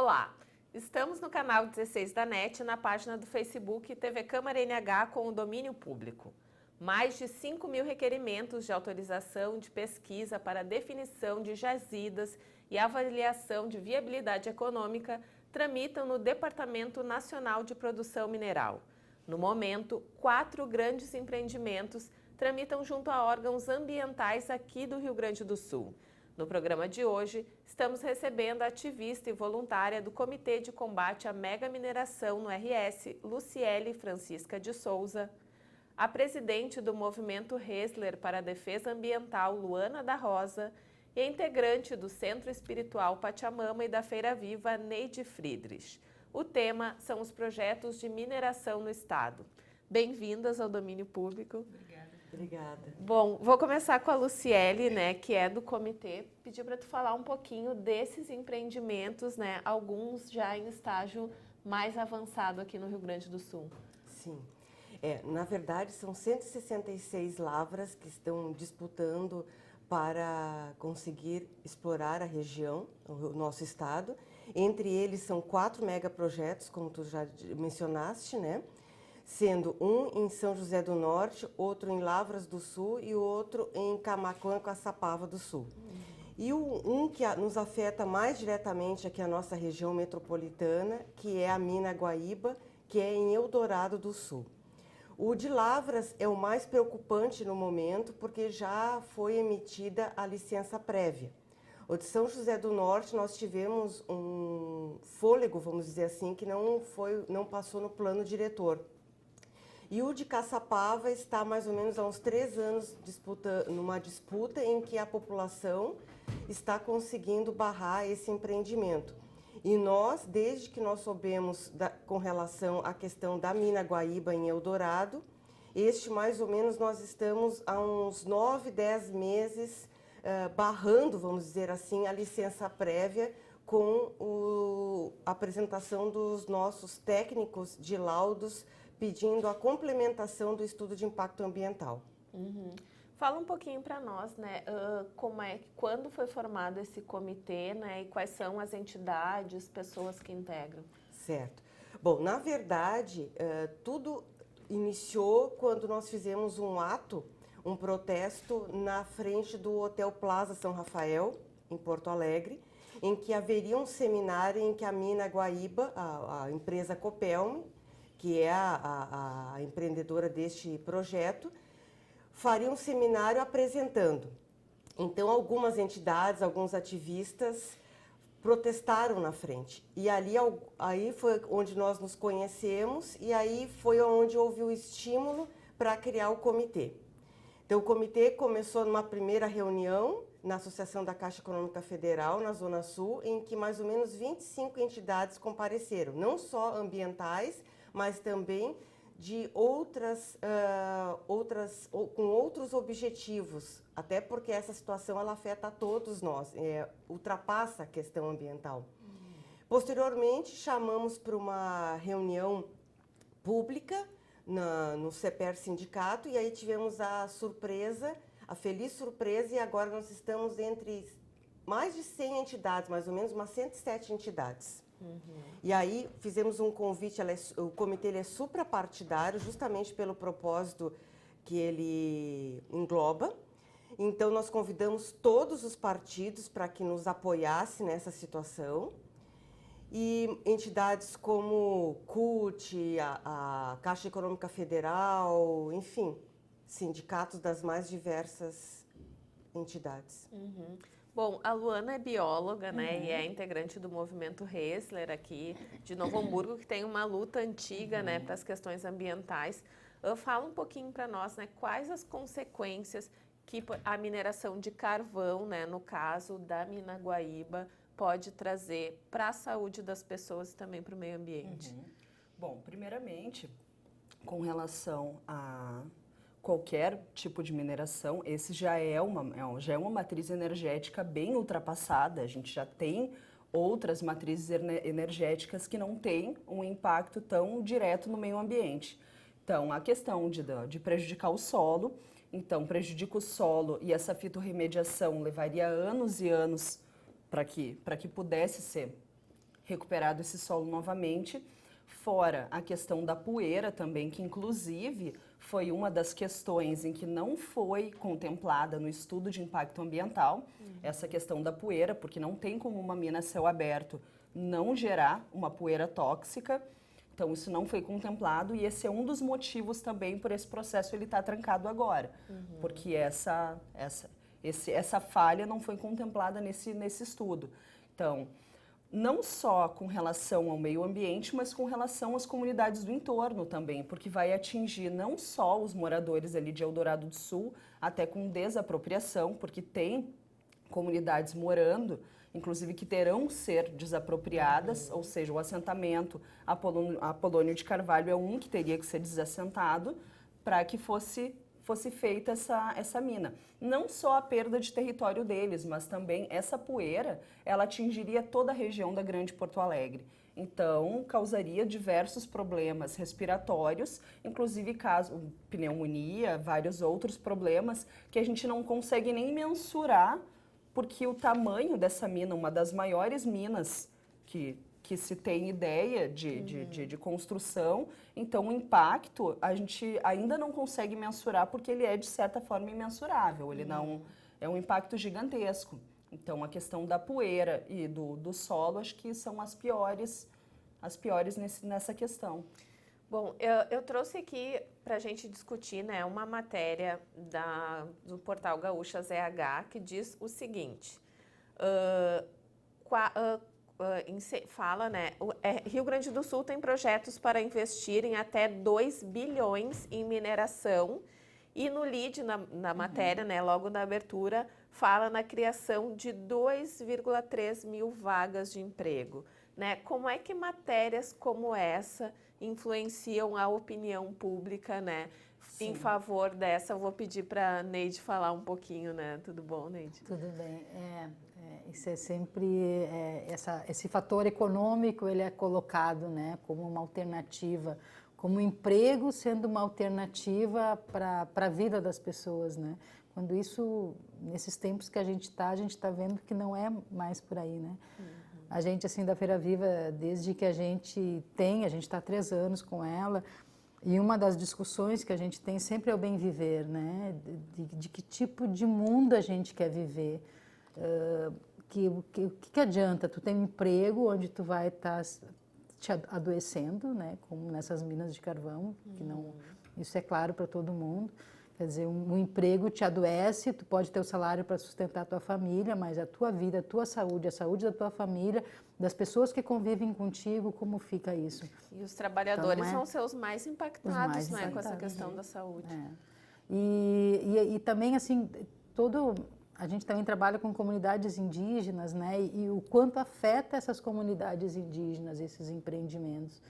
Olá, estamos no canal 16 da NET, na página do Facebook TV Câmara NH com o domínio público. Mais de 5.000 requerimentos de autorização de pesquisa para definição de jazidas e avaliação de viabilidade econômica tramitam no Departamento Nacional de Produção Mineral. No momento, 4 grandes empreendimentos tramitam junto a órgãos ambientais aqui do Rio Grande do Sul. No programa de hoje, estamos recebendo a ativista e voluntária do Comitê de Combate à Mega Mineração no RS, Luciele Francisca de Souza, a presidente do Movimento Hessler para a Defesa Ambiental, Luana da Rosa, e a integrante do Centro Espiritual Pachamama e da Feira Viva, Neide Friedrich. O tema são os projetos de mineração no Estado. Bem-vindas ao domínio público. Obrigada. Bom, vou começar com a Luciele, né, que é do comitê. Pedir para tu falar um pouquinho desses empreendimentos, né, alguns já em estágio mais avançado aqui no Rio Grande do Sul. Sim. Na verdade, são 166 lavras que estão disputando para conseguir explorar a região, o nosso estado. Entre eles são 4 megaprojetos, como tu já mencionaste, né? Sendo um em São José do Norte, outro em Lavras do Sul e outro em Camaquã, Caçapava do Sul. E um que nos afeta mais diretamente aqui a nossa região metropolitana, que é a mina Guaíba, que é em Eldorado do Sul. O de Lavras é o mais preocupante no momento, porque já foi emitida a licença prévia. O de São José do Norte, nós tivemos um fôlego, vamos dizer assim, que não passou no plano diretor. E o de Caçapava está mais ou menos há uns 3 anos numa disputa em que a população está conseguindo barrar esse empreendimento. E nós, desde que nós soubemos com relação à questão da mina Guaíba em Eldorado, mais ou menos nós estamos há uns 9, 10 meses barrando, vamos dizer assim, a licença prévia com a apresentação dos nossos técnicos de laudos pedindo a complementação do estudo de impacto ambiental. Uhum. Fala um pouquinho para nós, né, quando foi formado esse comitê, né, e quais são as entidades, pessoas que integram? Certo. Bom, na verdade, tudo iniciou quando nós fizemos um protesto na frente do Hotel Plaza São Rafael, em Porto Alegre, em que haveria um seminário em que a mina Guaíba, a empresa Copelme, que é a empreendedora deste projeto, faria um seminário apresentando. Então, algumas entidades, alguns ativistas protestaram na frente. E aí foi onde nós nos conhecemos e aí foi onde houve o estímulo para criar o comitê. Então, o comitê começou numa primeira reunião na Associação da Caixa Econômica Federal, na Zona Sul, em que mais ou menos 25 entidades compareceram, não só ambientais, mas também de com outros objetivos, até porque essa situação ela afeta a todos nós, ultrapassa a questão ambiental. Posteriormente, chamamos para uma reunião pública no CEPER Sindicato e aí tivemos a feliz surpresa, e agora nós estamos entre mais de 100 entidades, mais ou menos umas 107 entidades. Uhum. E aí fizemos um convite, o comitê é suprapartidário, justamente pelo propósito que ele engloba. Então nós convidamos todos os partidos para que nos apoiassem nessa situação. E entidades como CUT, a Caixa Econômica Federal, enfim, sindicatos das mais diversas entidades. Uhum. Bom, a Luana é bióloga, né, e é integrante do movimento Hessler aqui de Novo Hamburgo, que tem uma luta antiga, né, para as questões ambientais. Fala um pouquinho para nós, né, quais as consequências que a mineração de carvão, né, no caso da mina Guaíba, pode trazer para a saúde das pessoas e também para o meio ambiente. Bom, primeiramente, com relação a qualquer tipo de mineração, esse já é uma matriz energética bem ultrapassada. A gente já tem outras matrizes energéticas que não têm um impacto tão direto no meio ambiente. Então, a questão de prejudicar o solo, então prejudica o solo e essa fitorremediação levaria anos e anos para que pudesse ser recuperado esse solo novamente. Fora a questão da poeira também, que inclusive foi uma das questões em que não foi contemplada no estudo de impacto ambiental, essa questão da poeira, porque não tem como uma mina a céu aberto não gerar uma poeira tóxica. Então, isso não foi contemplado e esse é um dos motivos também por esse processo ele estar trancado agora, porque essa falha não foi contemplada nesse estudo. Então, não só com relação ao meio ambiente, mas com relação às comunidades do entorno também, porque vai atingir não só os moradores ali de Eldorado do Sul, até com desapropriação, porque tem comunidades morando, inclusive que terão que ser desapropriadas, ou seja, o assentamento Apolônio de Carvalho é um que teria que ser desassentado para que fosse feita essa mina. Não só a perda de território deles, mas também essa poeira, ela atingiria toda a região da Grande Porto Alegre. Então, causaria diversos problemas respiratórios, inclusive pneumonia, vários outros problemas que a gente não consegue nem mensurar, porque o tamanho dessa mina, uma das maiores minas que se tem ideia de construção, então o impacto a gente ainda não consegue mensurar porque ele é de certa forma imensurável, ele não é um impacto gigantesco. Então a questão da poeira e do solo acho que são as piores nessa questão. Bom, eu trouxe aqui para a gente discutir, né, uma matéria do portal Gaúcha ZH que diz o seguinte, fala, né, Rio Grande do Sul tem projetos para investir em até 2 bilhões em mineração e no lead, na matéria, né, logo na abertura, fala na criação de 2,3 mil vagas de emprego. Né? Como é que matérias como essa influenciam a opinião pública, né, em favor dessa? Eu vou pedir para a Neide falar um pouquinho, né? Tudo bom, Neide? Tudo bem. Isso é sempre esse fator econômico, ele é colocado, né, como uma alternativa, como o emprego sendo uma alternativa para a vida das pessoas, né? Quando isso, nesses tempos que a gente está vendo que não é mais por aí, né? A gente, assim, da Feira Viva, desde que a gente está há 3 anos com ela, e uma das discussões que a gente tem sempre é o bem viver, né? De que tipo de mundo a gente quer viver. O que adianta? Tu tem um emprego onde tu vai estar te adoecendo, né? Como nessas minas de carvão, que não, isso é claro para todo mundo. Quer dizer, um emprego te adoece, tu pode ter o salário para sustentar a tua família, mas a tua vida, a tua saúde, a saúde da tua família, das pessoas que convivem contigo, como fica isso? E os trabalhadores vão ser os mais impactados, né, com essa questão da saúde. E também, assim, a gente também trabalha com comunidades indígenas, né, e o quanto afeta essas comunidades indígenas, esses empreendimentos.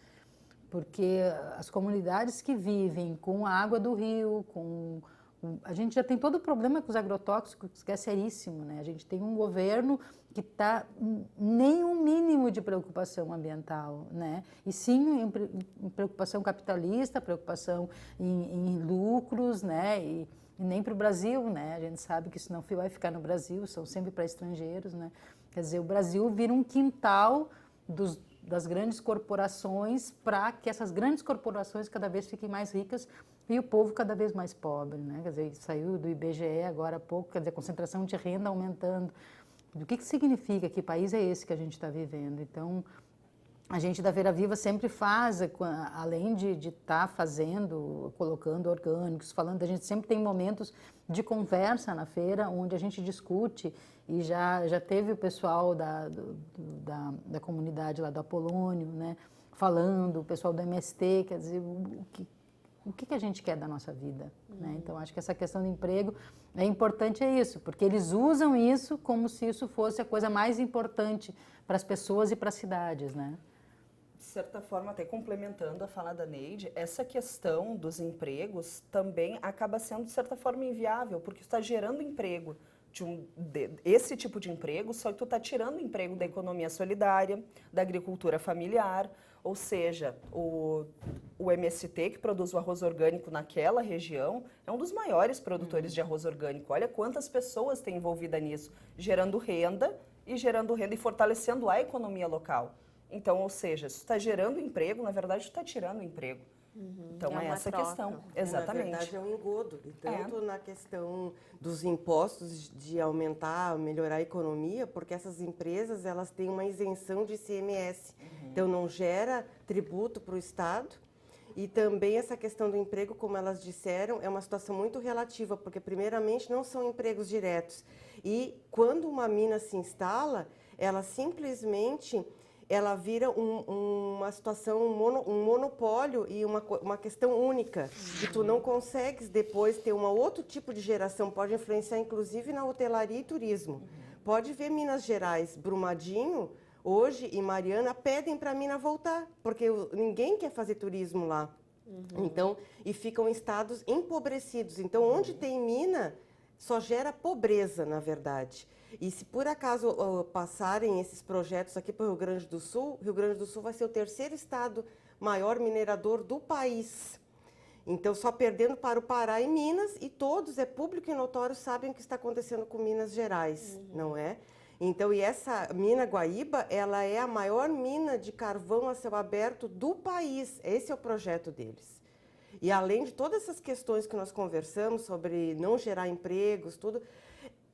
Porque as comunidades que vivem com a água do rio, a gente já tem todo o problema com os agrotóxicos, que é seríssimo, né? A gente tem um governo que está nem um mínimo de preocupação ambiental, né? E sim em preocupação capitalista, preocupação em lucros, né? E nem para o Brasil, né? A gente sabe que isso não vai ficar no Brasil, são sempre para estrangeiros, né? Quer dizer, o Brasil vira um quintal das grandes corporações para que essas grandes corporações cada vez fiquem mais ricas e o povo cada vez mais pobre, né? Quer dizer, saiu do IBGE agora há pouco, quer dizer, a concentração de renda aumentando. O que significa? Que país é esse que a gente está vivendo? Então, a gente da Feira Viva sempre faz, além de estar fazendo, colocando orgânicos, falando, a gente sempre tem momentos de conversa na feira, onde a gente discute, e já teve o pessoal da comunidade lá do Apolônio, né, falando, o pessoal do MST, quer dizer, o que a gente quer da nossa vida, né? Então, acho que essa questão do emprego é importante, é isso, porque eles usam isso como se isso fosse a coisa mais importante para as pessoas e para as cidades, né? De certa forma, até complementando a fala da Neide, essa questão dos empregos também acaba sendo, de certa forma, inviável, porque está gerando emprego, esse tipo de emprego, só que tu está tirando o emprego da economia solidária, da agricultura familiar, ou seja, o MST, que produz o arroz orgânico naquela região, é um dos maiores produtores de arroz orgânico. Olha quantas pessoas tem envolvida nisso, gerando renda e fortalecendo a economia local. Então, ou seja, se está gerando emprego, na verdade, está tirando emprego. Então, É é uma essa a troca. questão. Exatamente. Na verdade, é um engodo. E tanto na questão dos impostos, de aumentar, melhorar a economia, porque essas empresas elas têm uma isenção de ICMS. Então, não gera tributo para o Estado. E também essa questão do emprego, como elas disseram, é uma situação muito relativa, porque, primeiramente, não são empregos diretos. E quando uma mina se instala, ela simplesmente ela vira uma situação, um monopólio e uma questão única, que tu não consegues depois ter um outro tipo de geração, pode influenciar inclusive na hotelaria e turismo. Pode ver Minas Gerais, Brumadinho, hoje e Mariana pedem para a mina voltar, porque ninguém quer fazer turismo lá. Então, e ficam em estados empobrecidos. Então, onde tem mina, só gera pobreza, na verdade. E se por acaso passarem esses projetos aqui para o Rio Grande do Sul vai ser o terceiro estado maior minerador do país. Então, só perdendo para o Pará e Minas, e todos, é público e notório, sabem o que está acontecendo com Minas Gerais, não é? Então, e essa mina Guaíba, ela é a maior mina de carvão a céu aberto do país. Esse é o projeto deles. E além de todas essas questões que nós conversamos sobre não gerar empregos, tudo,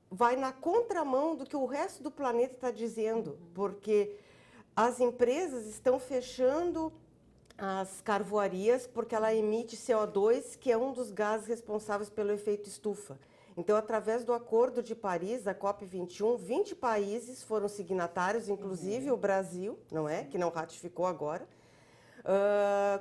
vai na contramão do que o resto do planeta está dizendo, porque as empresas estão fechando as carvoarias porque ela emite CO2, que é um dos gases responsáveis pelo efeito estufa. Então, através do Acordo de Paris, a COP21, 20 países foram signatários, inclusive o Brasil, não é? Que não ratificou agora,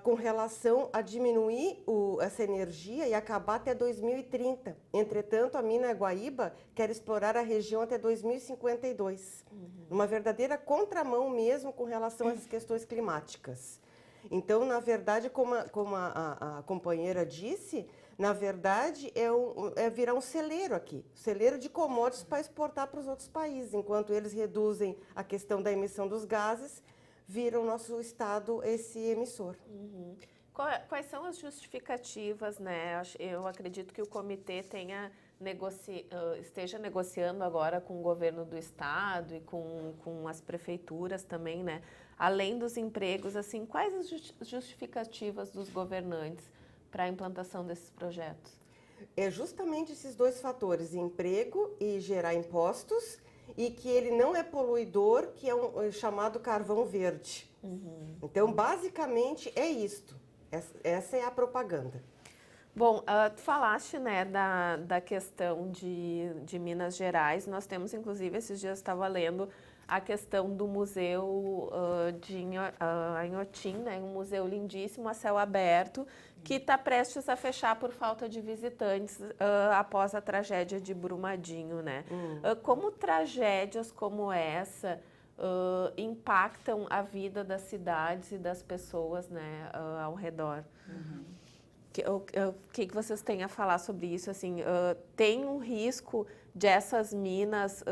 com relação a diminuir essa energia e acabar até 2030. Entretanto, a mina Guaíba quer explorar a região até 2052. Uma verdadeira contramão mesmo com relação às questões climáticas. Então, na verdade, como a companheira disse, na verdade, é virar um celeiro aqui, celeiro de commodities para exportar para os outros países. Enquanto eles reduzem a questão da emissão dos gases, vira o nosso estado esse emissor. Quais são as justificativas, né? Eu acredito que o comitê esteja negociando agora com o governo do estado e com as prefeituras também, né? Além dos empregos, assim, quais as justificativas dos governantes para a implantação desses projetos? É justamente esses dois fatores, emprego e gerar impostos, e que ele não é poluidor, que é chamado carvão verde. Então, basicamente, é isto. Essa é a propaganda. Bom, tu falaste, né, da questão de Minas Gerais. Nós temos, inclusive, esses dias estava lendo a questão do museu de Inhotim, né, um museu lindíssimo a céu aberto, que está prestes a fechar por falta de visitantes após a tragédia de Brumadinho, né? Como tragédias como essa impactam a vida das cidades e das pessoas, né, ao redor? O que vocês têm a falar sobre isso? Assim, tem um risco de essas minas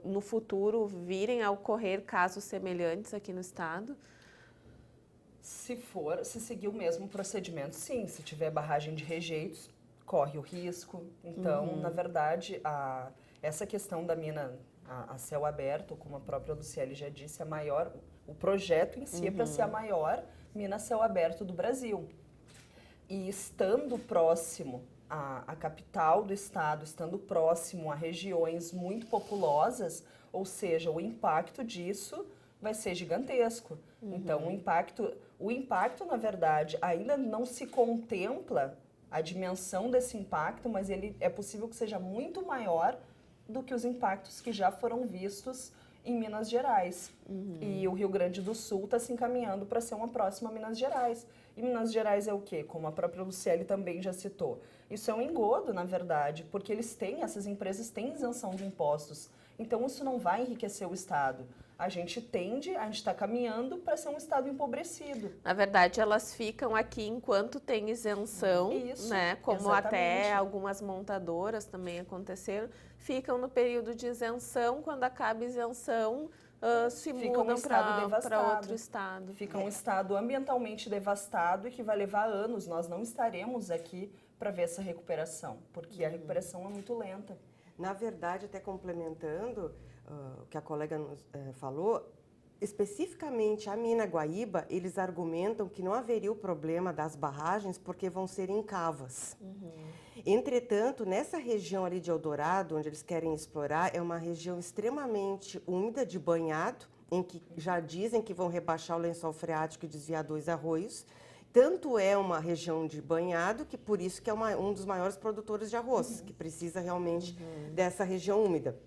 no futuro virem a ocorrer casos semelhantes aqui no estado? Se seguir o mesmo procedimento, sim. Se tiver barragem de rejeitos, corre o risco. Então, na verdade, essa questão da mina a céu aberto, como a própria Luciele já disse, o projeto em si é para ser a maior mina a céu aberto do Brasil. E estando próximo à capital do estado, estando próximo a regiões muito populosas, ou seja, o impacto disso vai ser gigantesco. Então, o impacto, na verdade, ainda não se contempla a dimensão desse impacto, mas ele é possível que seja muito maior do que os impactos que já foram vistos em Minas Gerais. E o Rio Grande do Sul está se encaminhando para ser uma próxima Minas Gerais. E Minas Gerais é o quê? Como a própria Luciele também já citou. Isso é um engodo, na verdade, porque essas empresas têm isenção de impostos. Então, isso não vai enriquecer o Estado. A gente está caminhando para ser um estado empobrecido. Na verdade, elas ficam aqui enquanto tem isenção, né? Como exatamente. Até algumas montadoras também aconteceram, ficam no período de isenção, quando acaba a isenção, se mudam para outro estado. Fica um estado ambientalmente devastado e que vai levar anos. Nós não estaremos aqui para ver essa recuperação, porque a recuperação é muito lenta. Na verdade, até complementando o que a colega nos falou, especificamente a mina Guaíba, eles argumentam que não haveria o problema das barragens porque vão ser em cavas. Entretanto, nessa região ali de Eldorado, onde eles querem explorar, é uma região extremamente úmida de banhado, em que já dizem que vão rebaixar o lençol freático e desviar 2 arroios. Tanto é uma região de banhado que por isso que é um dos maiores produtores de arroz, que precisa realmente dessa região úmida.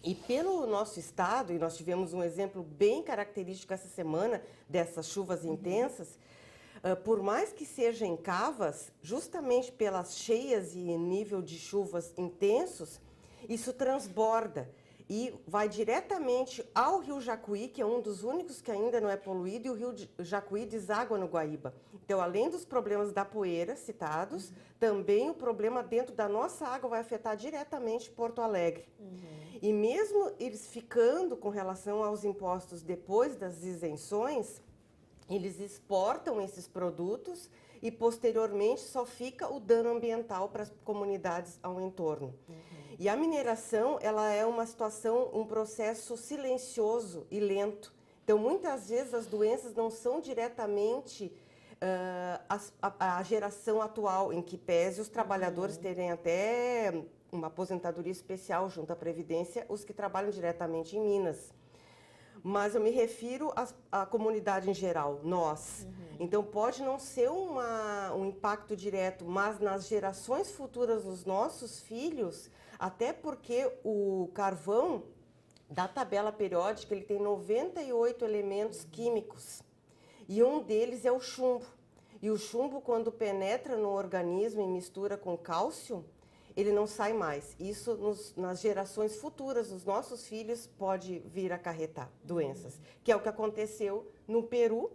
E pelo nosso estado, e nós tivemos um exemplo bem característico essa semana dessas chuvas intensas, por mais que seja em cavas, justamente pelas cheias e nível de chuvas intensos, isso transborda e vai diretamente ao rio Jacuí, que é um dos únicos que ainda não é poluído, e o rio Jacuí deságua no Guaíba. Então, além dos problemas da poeira citados, também o problema dentro da nossa água vai afetar diretamente Porto Alegre. E mesmo eles ficando com relação aos impostos depois das isenções, eles exportam esses produtos e posteriormente só fica o dano ambiental para as comunidades ao entorno. E a mineração, ela é uma situação, um processo silencioso e lento. Então, muitas vezes as doenças não são diretamente a geração atual, em que pese os trabalhadores terem até uma aposentadoria especial junto à Previdência, os que trabalham diretamente em Minas. Mas eu me refiro à comunidade em geral, nós. Então, pode não ser um impacto direto, mas nas gerações futuras dos nossos filhos, até porque o carvão da tabela periódica, ele tem 98 elementos químicos. E um deles é o chumbo. E o chumbo, quando penetra no organismo e mistura com cálcio, ele não sai mais. Isso nas gerações futuras dos nossos filhos pode vir a acarretar doenças, que é o que aconteceu no Peru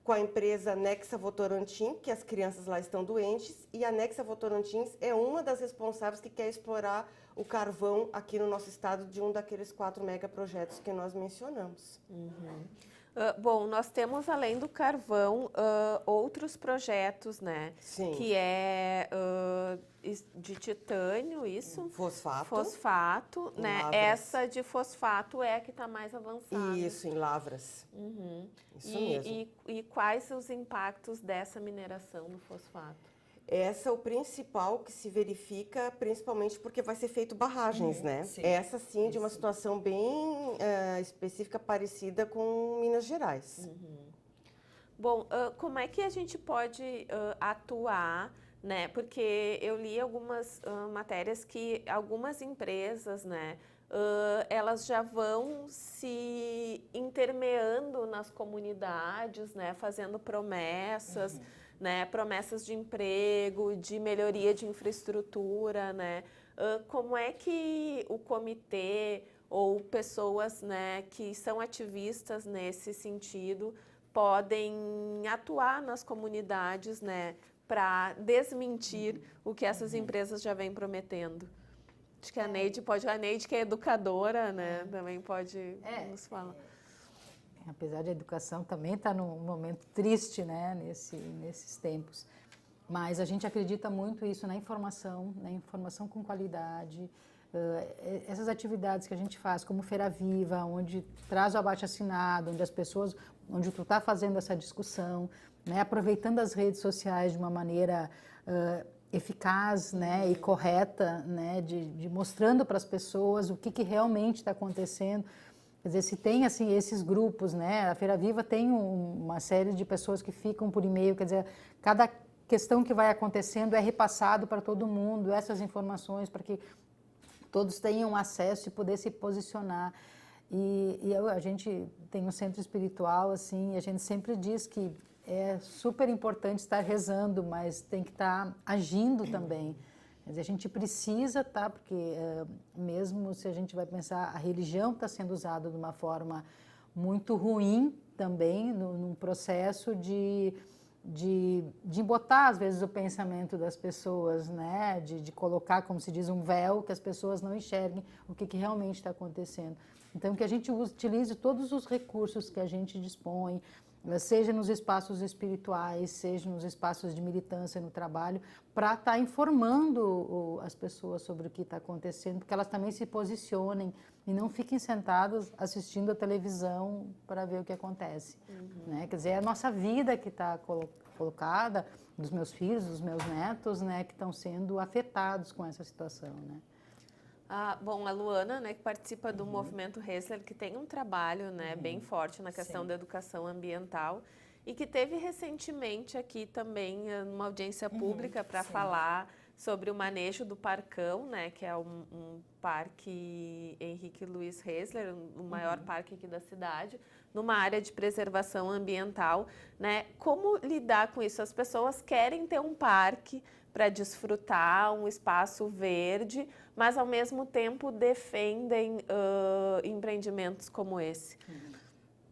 com a empresa Nexa Votorantim, que as crianças lá estão doentes, e a Nexa Votorantim é uma das responsáveis que quer explorar o carvão aqui no nosso estado de um daqueles 4 megaprojetos que nós mencionamos. Bom, nós temos, além do carvão, outros projetos, né? Sim. Que é de titânio, isso? Fosfato. Fosfato, né? Lavras. Essa de fosfato é a que está mais avançada. Isso, em lavras. Isso mesmo. E quais os impactos dessa mineração do fosfato? Essa é o principal que se verifica, principalmente porque vai ser feito barragens, né? sim. Essa sim, de uma situação bem específica, parecida com Minas Gerais. Bom, como é que a gente pode atuar, né? Porque eu li algumas matérias que algumas empresas, né? Elas já vão se intermeando nas comunidades, né? Fazendo promessas, né? Promessas de emprego, de melhoria de infraestrutura, né? Como é que o comitê ou pessoas, né, que são ativistas nesse sentido podem atuar nas comunidades, né, para desmentir o que essas empresas já vêm prometendo? Acho que a Neide que é educadora, né, também pode nos falar. Apesar de a educação também estar num momento triste, né, nesses tempos. Mas a gente acredita muito isso na informação com qualidade. Essas atividades que a gente faz, como Feira Viva, onde traz o abaixo-assinado, onde tu está fazendo essa discussão, né, aproveitando as redes sociais de uma maneira eficaz, né, e correta, né, de mostrando para as pessoas o que realmente está acontecendo. Quer dizer, se tem assim esses grupos, né? A Feira Viva tem uma série de pessoas que ficam por e-mail, quer dizer, cada questão que vai acontecendo é repassado para todo mundo, essas informações, para que todos tenham acesso e poder se posicionar. A gente tem um centro espiritual, assim, e a gente sempre diz que é super importante estar rezando, mas tem que estar agindo também. Quer dizer, a gente precisa, tá? Porque mesmo se a gente vai pensar, a religião está sendo usada de uma forma muito ruim também, num processo de botar, às vezes, o pensamento das pessoas, né? De colocar, como se diz, um véu, que as pessoas não enxerguem o que realmente está acontecendo. Então, que a gente utilize todos os recursos que a gente dispõe, seja nos espaços espirituais, seja nos espaços de militância no trabalho, para estar informando as pessoas sobre o que está acontecendo, porque elas também se posicionem e não fiquem sentadas assistindo a televisão para ver o que acontece. Né? Quer dizer, é a nossa vida que está colocada, dos meus filhos, dos meus netos, né, que estão sendo afetados com essa situação. Né? Bom, a Luana, né, que participa do movimento Hessler, que tem um trabalho, né, bem forte na questão da educação ambiental e que teve recentemente aqui também uma audiência pública para falar sobre o manejo do Parcão, né, que é um parque Henrique Luiz Hessler, o maior parque aqui da cidade, numa área de preservação ambiental, né? Como lidar com isso? As pessoas querem ter um parque para desfrutar, um espaço verde, mas ao mesmo tempo defendem empreendimentos como esse.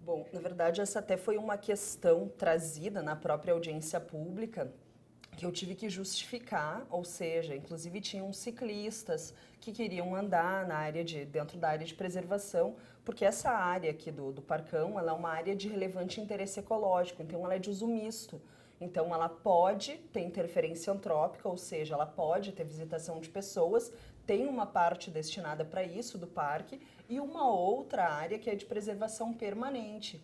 Bom, na verdade essa até foi uma questão trazida na própria audiência pública, que eu tive que justificar, ou seja, inclusive tinham ciclistas que queriam andar dentro da área de preservação, porque essa área aqui do Parcão, ela é uma área de relevante interesse ecológico, então ela é de uso misto. Então ela pode ter interferência antrópica, ou seja, ela pode ter visitação de pessoas, tem uma parte destinada para isso do parque e uma outra área que é de preservação permanente.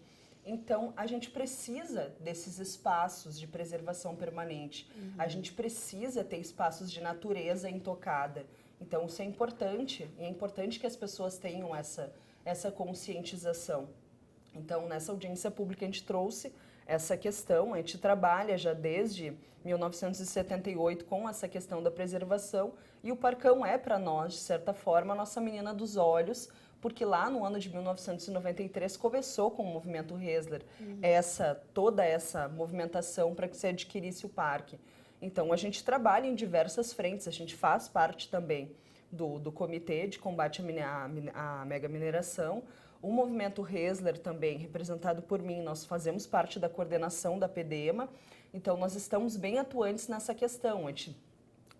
Então, a gente precisa desses espaços de preservação permanente. A gente precisa ter espaços de natureza intocada. Então, isso é importante. E é importante que as pessoas tenham essa conscientização. Então, nessa audiência pública, a gente trouxe essa questão. A gente trabalha já desde 1978 com essa questão da preservação. E o Parcão é, para nós, de certa forma, a nossa menina dos olhos, porque lá no ano de 1993 começou com o movimento Hessler toda essa movimentação para que se adquirisse o parque. Então, a gente trabalha em diversas frentes, a gente faz parte também do Comitê de Combate à Mega Mineração. O movimento Hessler também, representado por mim, nós fazemos parte da coordenação da PDEMA, então nós estamos bem atuantes nessa questão.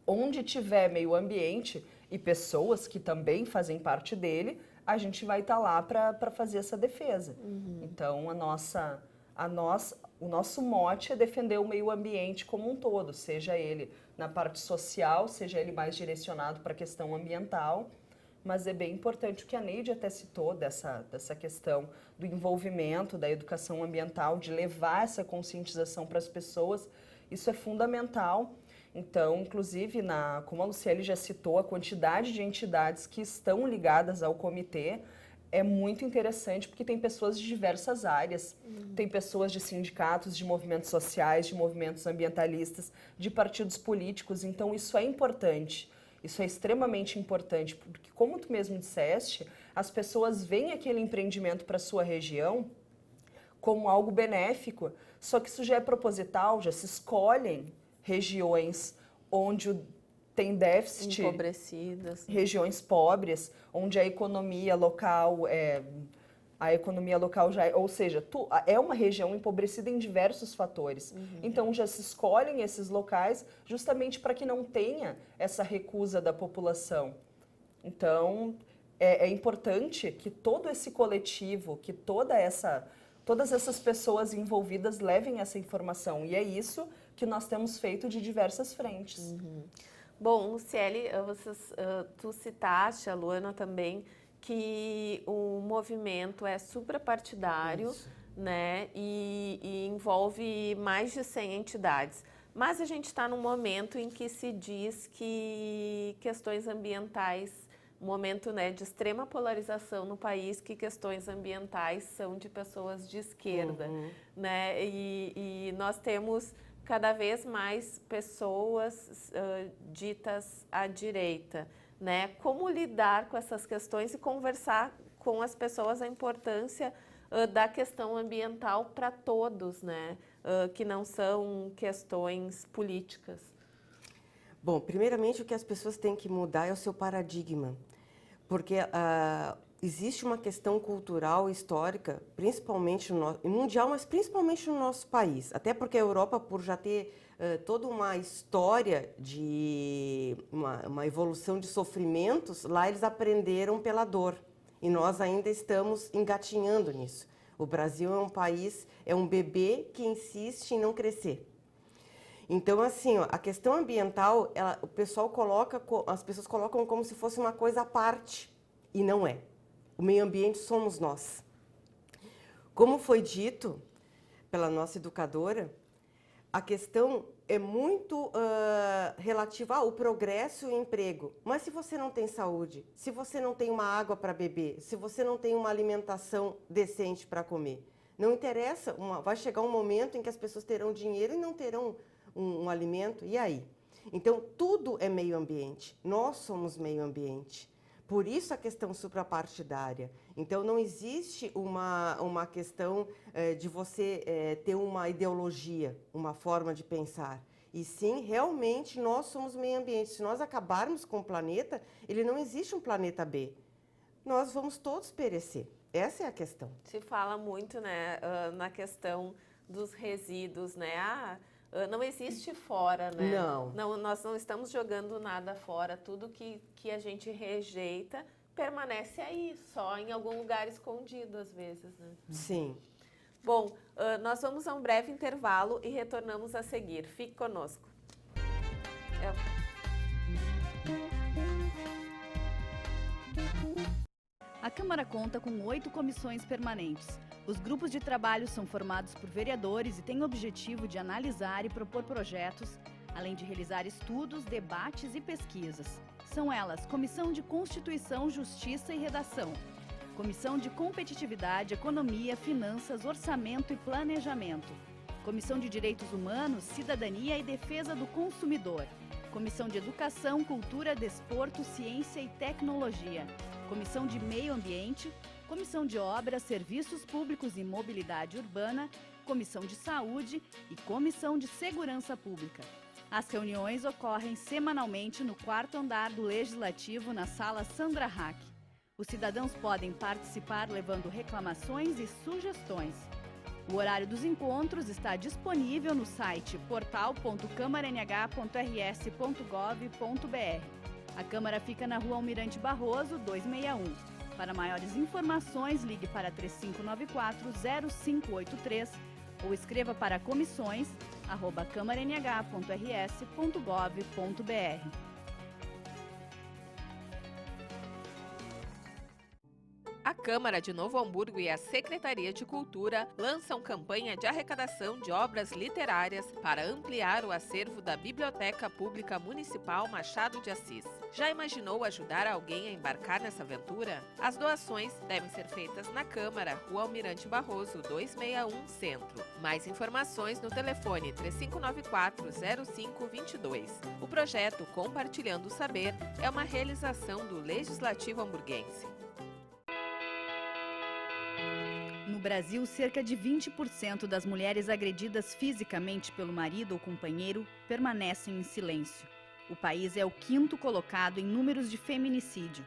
Onde tiver meio ambiente e pessoas que também fazem parte dele, a gente vai estar lá para fazer essa defesa. Então, o nosso mote é defender o meio ambiente como um todo, seja ele na parte social, seja ele mais direcionado para a questão ambiental. Mas é bem importante o que a Neide até citou dessa questão do envolvimento da educação ambiental, de levar essa conscientização para as pessoas. Isso é fundamental. Então, inclusive, como a Luciele já citou, a quantidade de entidades que estão ligadas ao comitê é muito interessante, porque tem pessoas de diversas áreas. Tem pessoas de sindicatos, de movimentos sociais, de movimentos ambientalistas, de partidos políticos. Então, isso é importante. Isso é extremamente importante, porque, como tu mesmo disseste, as pessoas veem aquele empreendimento para a sua região como algo benéfico, só que isso já é proposital, já se escolhem regiões onde tem déficit, empobrecidas, regiões pobres, onde a economia local já é, ou seja, é uma região empobrecida em diversos fatores. Então já se escolhem esses locais justamente para que não tenha essa recusa da população. Então é importante que todo esse coletivo, que todas essas pessoas envolvidas levem essa informação, e é isso que nós temos feito de diversas frentes. Bom, Luciele, tu citaste, a Luana também, que o movimento é suprapartidário, né, e envolve mais de 100 entidades. Mas a gente está num momento em que se diz que questões ambientais, um momento, né, de extrema polarização no país, que questões ambientais são de pessoas de esquerda, né, e nós temos cada vez mais pessoas ditas à direita, né? Como lidar com essas questões e conversar com as pessoas a importância da questão ambiental para todos, né? Que não são questões políticas. Bom, primeiramente o que as pessoas têm que mudar é o seu paradigma, porque existe uma questão cultural, histórica, principalmente mundial, mas principalmente no nosso país. Até porque a Europa, por já ter toda uma história de uma evolução de sofrimentos, lá eles aprenderam pela dor. E nós ainda estamos engatinhando nisso. O Brasil é um país, é um bebê que insiste em não crescer. Então, assim, ó, a questão ambiental, as pessoas colocam como se fosse uma coisa à parte, e não é. O meio ambiente somos nós. Como foi dito pela nossa educadora, a questão é muito relativa ao progresso e emprego. Mas se você não tem saúde, se você não tem uma água para beber, se você não tem uma alimentação decente para comer, não interessa, vai chegar um momento em que as pessoas terão dinheiro e não terão um alimento, e aí? Então, tudo é meio ambiente, nós somos meio ambiente. Por isso a questão suprapartidária. Então, não existe uma questão de você ter uma ideologia, uma forma de pensar. E sim, realmente, nós somos meio ambiente. Se nós acabarmos com o planeta, ele não existe um planeta B. Nós vamos todos perecer. Essa é a questão. Se fala muito, né, na questão dos resíduos, né? Não existe fora, né? Não. Nós não estamos jogando nada fora. Tudo que a gente rejeita permanece aí, só em algum lugar escondido, às vezes, né? Sim. Bom, nós vamos a um breve intervalo e retornamos a seguir. Fique conosco. A Câmara conta com 8 comissões permanentes. Os grupos de trabalho são formados por vereadores e têm o objetivo de analisar e propor projetos, além de realizar estudos, debates e pesquisas. São elas Comissão de Constituição, Justiça e Redação, Comissão de Competitividade, Economia, Finanças, Orçamento e Planejamento, Comissão de Direitos Humanos, Cidadania e Defesa do Consumidor, Comissão de Educação, Cultura, Desporto, Ciência e Tecnologia, Comissão de Meio Ambiente, Comissão de Obras, Serviços Públicos e Mobilidade Urbana, Comissão de Saúde e Comissão de Segurança Pública. As reuniões ocorrem semanalmente no 4º andar do Legislativo, na Sala Sandra Hack. Os cidadãos podem participar levando reclamações e sugestões. O horário dos encontros está disponível no site portal.câmaranh.rs.gov.br. A Câmara fica na Rua Almirante Barroso, 261. Para maiores informações, ligue para 3594-0583 ou escreva para comissões@câmaranh.rs.gov.br. A Câmara de Novo Hamburgo e a Secretaria de Cultura lançam campanha de arrecadação de obras literárias para ampliar o acervo da Biblioteca Pública Municipal Machado de Assis. Já imaginou ajudar alguém a embarcar nessa aventura? As doações devem ser feitas na Câmara, Rua Almirante Barroso, 261, Centro. Mais informações no telefone 3594-0522. O projeto Compartilhando o Saber é uma realização do Legislativo Hamburguense. No Brasil, cerca de 20% das mulheres agredidas fisicamente pelo marido ou companheiro permanecem em silêncio. O país é o 5º colocado em números de feminicídio.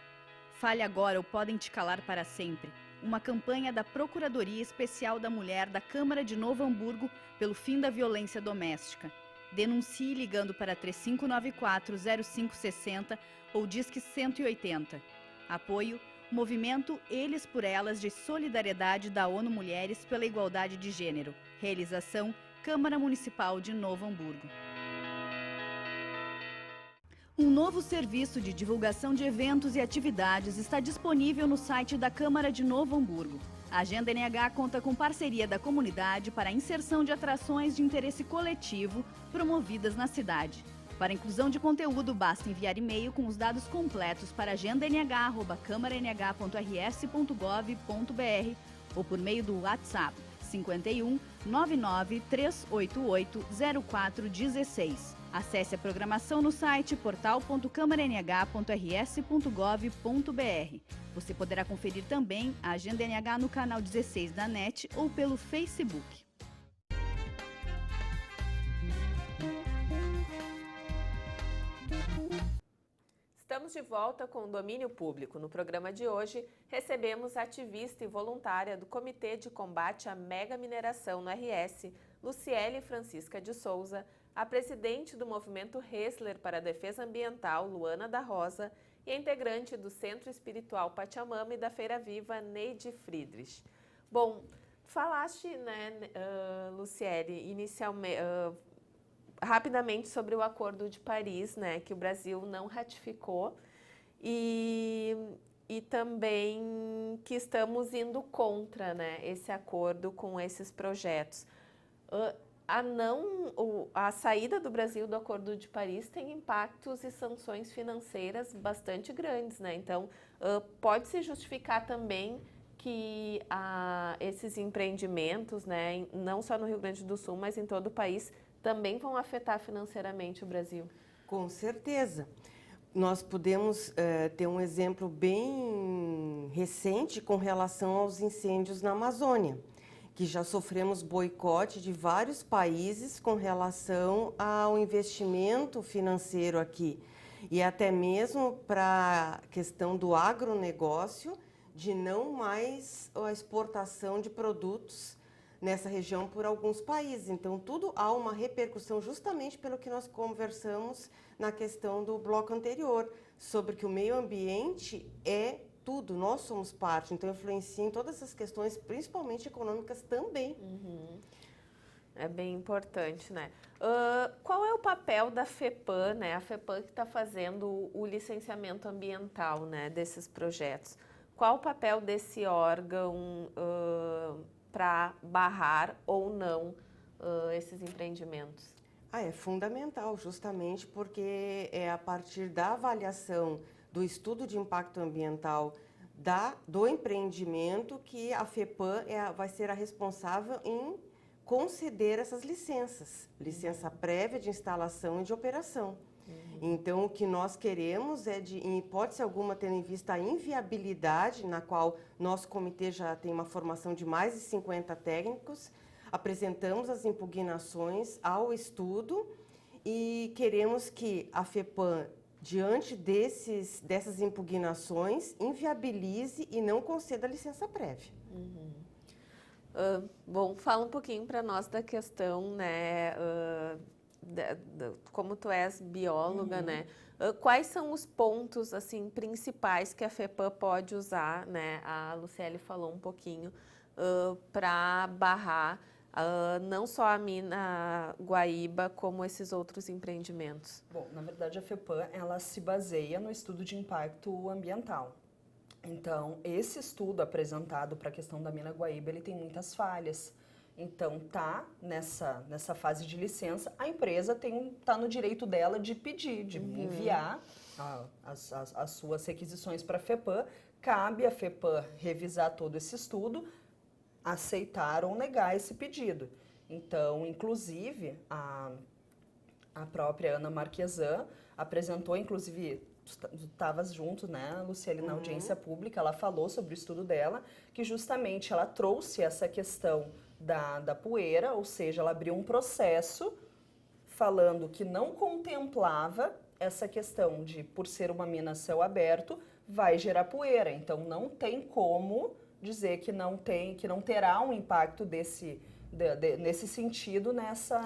Fale agora ou podem te calar para sempre. Uma campanha da Procuradoria Especial da Mulher da Câmara de Novo Hamburgo pelo fim da violência doméstica. Denuncie ligando para 3594-0560 ou Disque 180. Apoio Movimento Eles por Elas de Solidariedade da ONU Mulheres pela Igualdade de Gênero. Realização Câmara Municipal de Novo Hamburgo. Um novo serviço de divulgação de eventos e atividades está disponível no site da Câmara de Novo Hamburgo. A Agenda NH conta com parceria da comunidade para a inserção de atrações de interesse coletivo promovidas na cidade. Para inclusão de conteúdo, basta enviar e-mail com os dados completos para agendanh@câmaranh.rs.gov.br ou por meio do WhatsApp 51 99 388 0416. Acesse a programação no site portal.câmaranh.rs.gov.br. Você poderá conferir também a Agenda NH no canal 16 da NET ou pelo Facebook. Estamos de volta com o Domínio Público. No programa de hoje, recebemos a ativista e voluntária do Comitê de Combate à Mega Mineração no RS, Luciele Francisca de Souza, a presidente do Movimento Ressler para a Defesa Ambiental, Luana da Rosa, e a integrante do Centro Espiritual Pachamama e da Feira Viva, Neide Friedrich. Bom, Falaste, né, Luciele, inicialmente, rapidamente sobre o Acordo de Paris, né, que o Brasil não ratificou e também que estamos indo contra, né, esse acordo com esses projetos. A saída do Brasil do Acordo de Paris tem impactos e sanções financeiras bastante grandes, né? Então, pode-se justificar também que esses empreendimentos, né, não só no Rio Grande do Sul, mas em todo o país, também vão afetar financeiramente o Brasil. Com certeza. Nós podemos ter um exemplo bem recente com relação aos incêndios na Amazônia, que já sofremos boicote de vários países com relação ao investimento financeiro aqui. E até mesmo para a questão do agronegócio, de não mais a exportação de produtos nessa região por alguns países. Então, tudo há uma repercussão justamente pelo que nós conversamos na questão do bloco anterior, sobre que o meio ambiente é tudo, nós somos parte, então influencia em todas essas questões, principalmente econômicas também. É bem importante, né? Qual é o papel da FEPAM, né? A FEPAM que está fazendo o licenciamento ambiental, né, desses projetos. Qual o papel desse órgão para barrar ou não esses empreendimentos? É fundamental, justamente porque é a partir da avaliação do estudo de impacto ambiental do empreendimento que a FEPAM vai ser a responsável em conceder essas licenças, licença prévia de instalação e de operação. Então, o que nós queremos é, em hipótese alguma, tendo em vista a inviabilidade, na qual nosso comitê já tem uma formação de mais de 50 técnicos, apresentamos as impugnações ao estudo e queremos que a FEPAM, diante dessas impugnações, inviabilize e não conceda a licença prévia. Bom, fala um pouquinho para nós da questão, né, como tu és bióloga, né, quais são os pontos, assim, principais que a FEPAM pode usar, né, a Luciele falou um pouquinho, para barrar não só a mina Guaíba, como esses outros empreendimentos? Bom, na verdade a FEPAM, ela se baseia no estudo de impacto ambiental. Então, esse estudo apresentado para a questão da mina Guaíba, ele tem muitas falhas. Então, nessa fase de licença, a empresa tá no direito dela de pedir, de enviar as suas requisições para a FEPAM. Cabe à FEPAM revisar todo esse estudo, aceitar ou negar esse pedido. Então, inclusive, a própria Ana Marquesan apresentou, inclusive, tu estavas junto, né, Luciele, na audiência pública, ela falou sobre o estudo dela, que justamente ela trouxe essa questão da poeira, ou seja, ela abriu um processo falando que não contemplava essa questão de, por ser uma mina a céu aberto, vai gerar poeira. Então, não tem como dizer que não terá um impacto nesse sentido,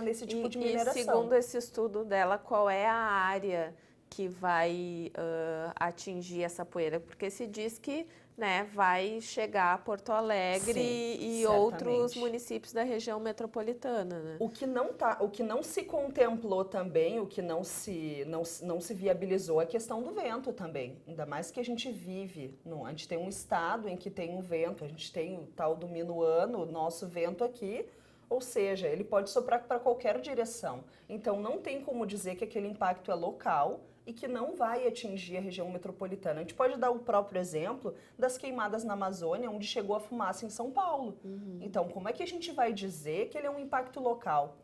nesse tipo de mineração. E segundo esse estudo dela, qual é a área que vai atingir essa poeira? Porque se diz que, né, vai chegar a Porto Alegre. Sim, e certamente outros municípios da região metropolitana, né? O que não se contemplou também, o que não se viabilizou é a questão do vento também. Ainda mais que a gente vive, a gente tem um estado em que tem um vento, a gente tem o tal do minuano, o nosso vento aqui, ou seja, ele pode soprar para qualquer direção. Então, não tem como dizer que aquele impacto é local e que não vai atingir a região metropolitana. A gente pode dar o próprio exemplo das queimadas na Amazônia, onde chegou a fumaça em São Paulo. Então, como é que a gente vai dizer que ele é um impacto local?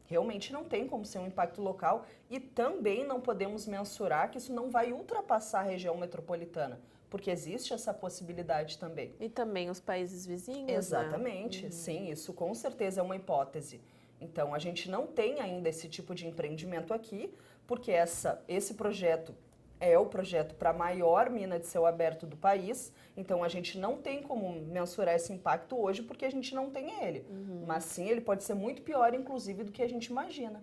Realmente não tem como ser um impacto local e também não podemos mensurar que isso não vai ultrapassar a região metropolitana, porque existe essa possibilidade também. E também os países vizinhos, exatamente, né? Sim, isso com certeza é uma hipótese. Então, a gente não tem ainda esse tipo de empreendimento aqui, porque esse projeto é o projeto para a maior mina de céu aberto do país, então a gente não tem como mensurar esse impacto hoje, porque a gente não tem ele. Mas sim, ele pode ser muito pior, inclusive, do que a gente imagina.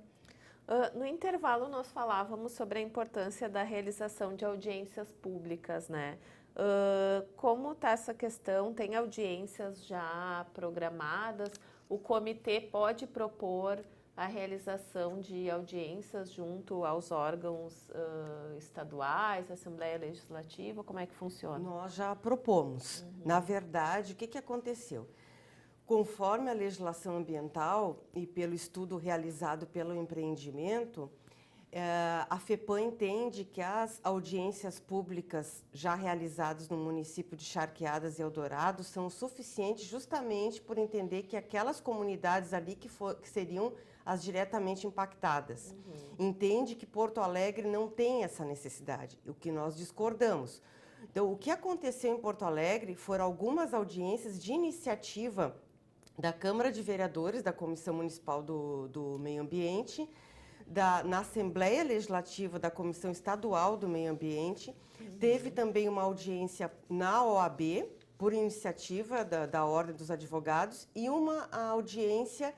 No intervalo, nós falávamos sobre a importância da realização de audiências públicas, né? Como está essa questão? Tem audiências já programadas? O comitê pode propor a realização de audiências junto aos órgãos estaduais, Assembleia Legislativa? Como é que funciona? Nós já propomos. Na verdade, o que aconteceu? Conforme a legislação ambiental e pelo estudo realizado pelo empreendimento, a FEPAM entende que as audiências públicas já realizadas no município de Charqueadas e Eldorado são suficientes justamente por entender que aquelas comunidades ali que seriam as diretamente impactadas. Entende que Porto Alegre não tem essa necessidade, o que nós discordamos. Então, o que aconteceu em Porto Alegre foram algumas audiências de iniciativa da Câmara de Vereadores, da Comissão Municipal do Meio Ambiente, na Assembleia Legislativa da Comissão Estadual do Meio Ambiente. Teve também uma audiência na OAB, por iniciativa da Ordem dos Advogados, e uma audiência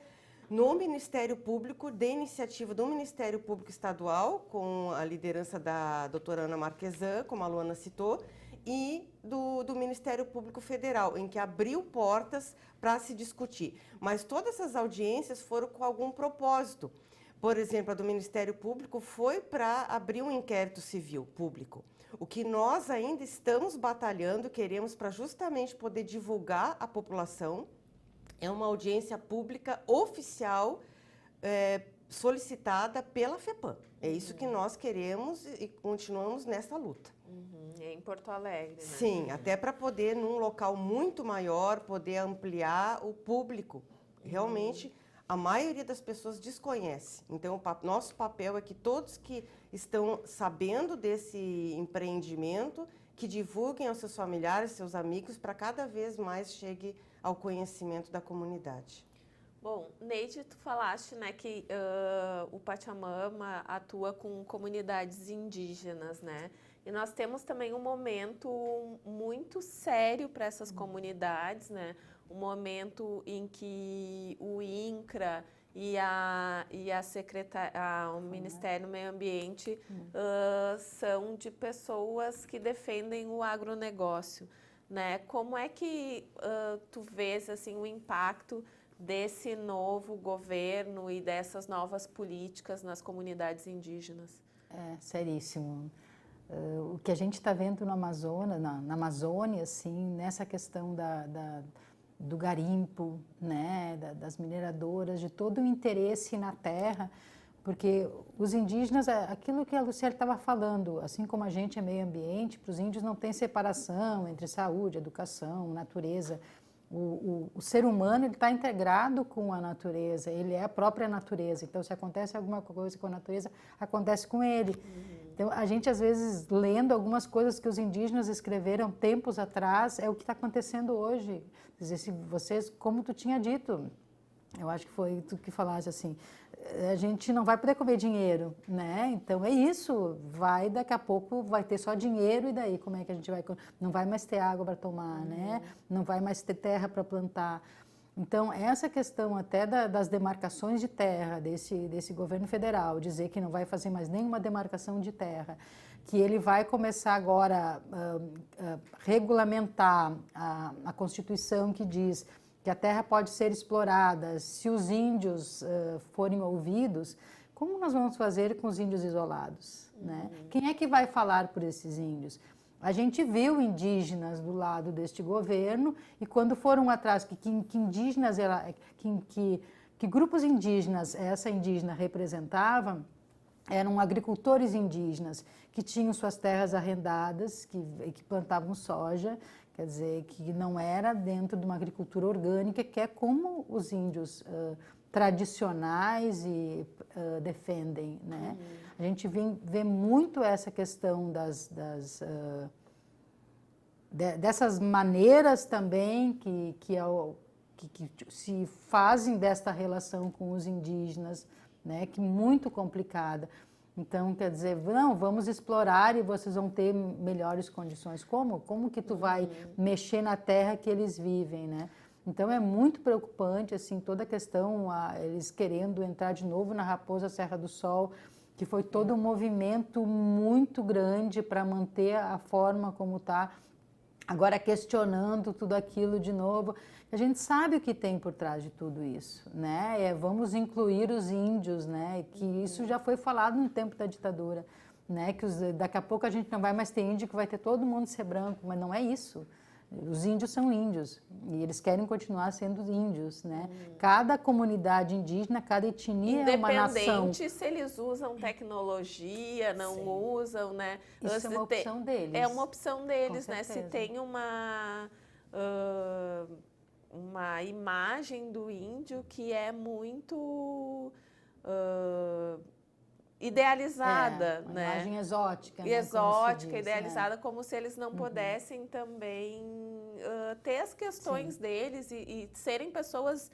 no Ministério Público, de iniciativa do Ministério Público Estadual, com a liderança da doutora Ana Marquesan, como a Luana citou, e do Ministério Público Federal, em que abriu portas para se discutir. Mas todas essas audiências foram com algum propósito. Por exemplo, a do Ministério Público foi para abrir um inquérito civil público. O que nós ainda estamos batalhando, queremos para justamente poder divulgar à população, é uma audiência pública oficial solicitada pela FEPAM. É isso que nós queremos e continuamos nessa luta. É em Porto Alegre, né? Sim, até para poder, num local muito maior, poder ampliar o público. Realmente, a maioria das pessoas desconhece. Então, nosso papel é que todos que estão sabendo desse empreendimento, que divulguem aos seus familiares, seus amigos, para cada vez mais chegue ao conhecimento da comunidade. Bom, Neide, tu falaste, né, que o Pachamama atua com comunidades indígenas, né? E nós temos também um momento muito sério para essas comunidades, né? Um momento em que o INCRA e o Ministério do Meio Ambiente são de pessoas que defendem o agronegócio, né? Como é que tu vês assim, o impacto desse novo governo e dessas novas políticas nas comunidades indígenas? É seríssimo. O que a gente está vendo no Amazonas, na Amazônia, assim, nessa questão do garimpo, né, das mineradoras, de todo o interesse na terra, porque os indígenas, aquilo que a Luciele estava falando, assim como a gente é meio ambiente, para os índios não tem separação entre saúde, educação, natureza. O ser humano está integrado com a natureza, ele é a própria natureza. Então, se acontece alguma coisa com a natureza, acontece com ele. Então, a gente, às vezes, lendo algumas coisas que os indígenas escreveram tempos atrás, é o que está acontecendo hoje. Quer dizer, se vocês, como tu tinha dito, eu acho que foi tu que falaste assim, a gente não vai poder comer dinheiro, né? Então é isso, daqui a pouco vai ter só dinheiro e daí como é que a gente vai, não vai mais ter água para tomar, né? Não vai mais ter terra para plantar. Então essa questão até das demarcações de terra desse governo federal, dizer que não vai fazer mais nenhuma demarcação de terra, que ele vai começar agora a regulamentar a Constituição que diz que a terra pode ser explorada se os índios forem ouvidos. Como nós vamos fazer com os índios isolados, né? Quem é que vai falar por esses índios? A gente viu indígenas do lado deste governo e quando foram atrás, que indígenas, que grupos indígenas essa indígena representava, eram agricultores indígenas que tinham suas terras arrendadas, que plantavam soja, quer dizer, que não era dentro de uma agricultura orgânica, que é como os índios tradicionais defendem, né? A gente vê muito essa questão dessas maneiras também que se fazem desta relação com os indígenas, né? Que muito complicada. Então, quer dizer, não, vamos explorar e vocês vão ter melhores condições. Como? Como que tu vai mexer na terra que eles vivem, né? Então, é muito preocupante, assim, toda a questão, eles querendo entrar de novo na Raposa Serra do Sol, que foi todo um movimento muito grande para manter a forma como está. agora questionando tudo aquilo de novo. A gente sabe o que tem por trás de tudo isso, né? Vamos incluir os índios, né? Que isso já foi falado no tempo da ditadura, né? Que daqui a pouco a gente não vai mais ter índio, que vai ter todo mundo ser branco, mas não é isso. Os índios são índios e eles querem continuar sendo índios, né? Cada comunidade indígena, cada etnia é uma nação. Independente se eles usam tecnologia, não usam, né? Isso é uma opção deles. É uma opção deles, Com né? Se certeza. tem uma imagem do índio que é muito idealizada, uma né? imagem exótica, né? Exótica, Como se diz, idealizada, como se eles não pudessem também ter as questões deles e serem pessoas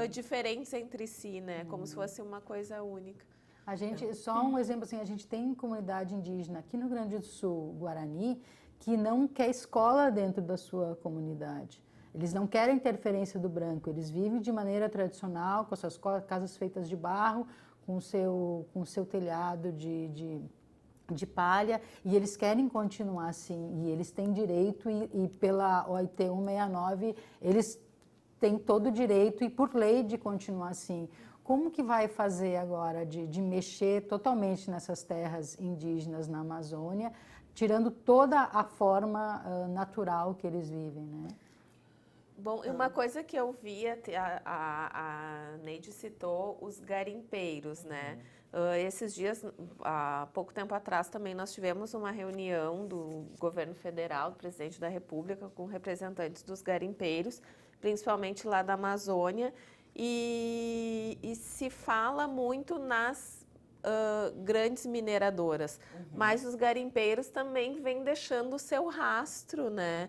diferentes entre si, né? Como se fosse uma coisa única. A gente, só um exemplo assim, a gente tem comunidade indígena aqui no Rio Grande do Sul, Guarani, que não quer escola dentro da sua comunidade. Eles não querem interferência do branco, eles vivem de maneira tradicional, com as suas casas feitas de barro, com o seu telhado de palha, e eles querem continuar assim, e eles têm direito, e pela OIT 169, eles têm todo o direito, e por lei, de continuar assim. Como que vai fazer agora de mexer totalmente nessas terras indígenas na Amazônia, tirando toda a forma natural que eles vivem, né? Bom, e uma coisa que eu vi, a Neide citou os garimpeiros, né? Esses dias, há pouco tempo atrás, também nós tivemos uma reunião do governo federal, do presidente da República, com representantes dos garimpeiros, principalmente lá da Amazônia, e se fala muito nas grandes mineradoras, mas os garimpeiros também vêm deixando o seu rastro, né?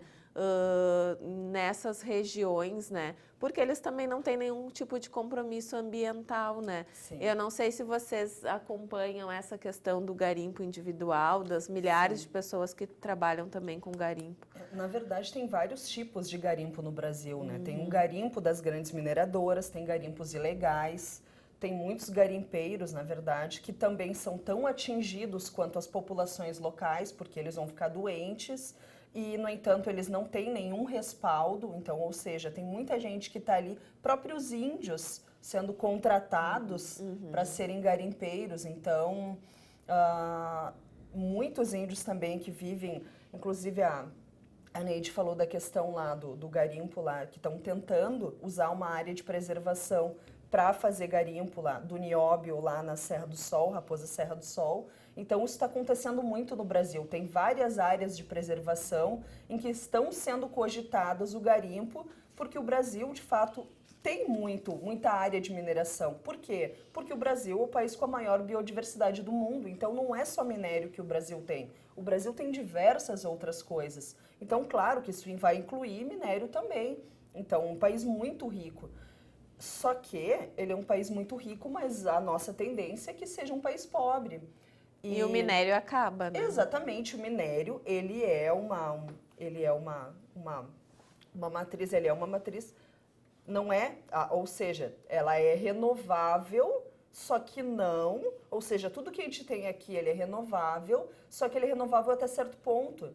Nessas regiões, né? Porque eles também não têm nenhum tipo de compromisso ambiental, né? Sim. Eu não sei se vocês acompanham essa questão do garimpo individual, das milhares de pessoas que trabalham também com garimpo. Na verdade, tem vários tipos de garimpo no Brasil, né? Tem um garimpo das grandes mineradoras, tem garimpos ilegais, tem muitos garimpeiros, na verdade, que também são tão atingidos quanto as populações locais, porque eles vão ficar doentes. E, no entanto, eles não têm nenhum respaldo, então, ou seja, tem muita gente que está ali, próprios índios sendo contratados para serem garimpeiros, então, muitos índios também que vivem, inclusive a Neide falou da questão lá do garimpo lá, que estão tentando usar uma área de preservação para fazer garimpo lá, do nióbio lá na Serra do Sol, Raposa Serra do Sol. Então, isso está acontecendo muito no Brasil. Tem várias áreas de preservação em que estão sendo cogitadas o garimpo, porque o Brasil, de fato, tem muita área de mineração. Por quê? Porque o Brasil é o país com a maior biodiversidade do mundo. Então, não é só minério que o Brasil tem. O Brasil tem diversas outras coisas. Então, claro que isso vai incluir minério também. Então, um país muito rico. Só que ele é um país muito rico, mas a nossa tendência é que seja um país pobre. E o minério acaba, né? Exatamente, o minério, ele é uma matriz, não é, ou seja, ela é renovável, só que não, ou seja, tudo que a gente tem aqui, ele é renovável, só que ele é renovável até certo ponto.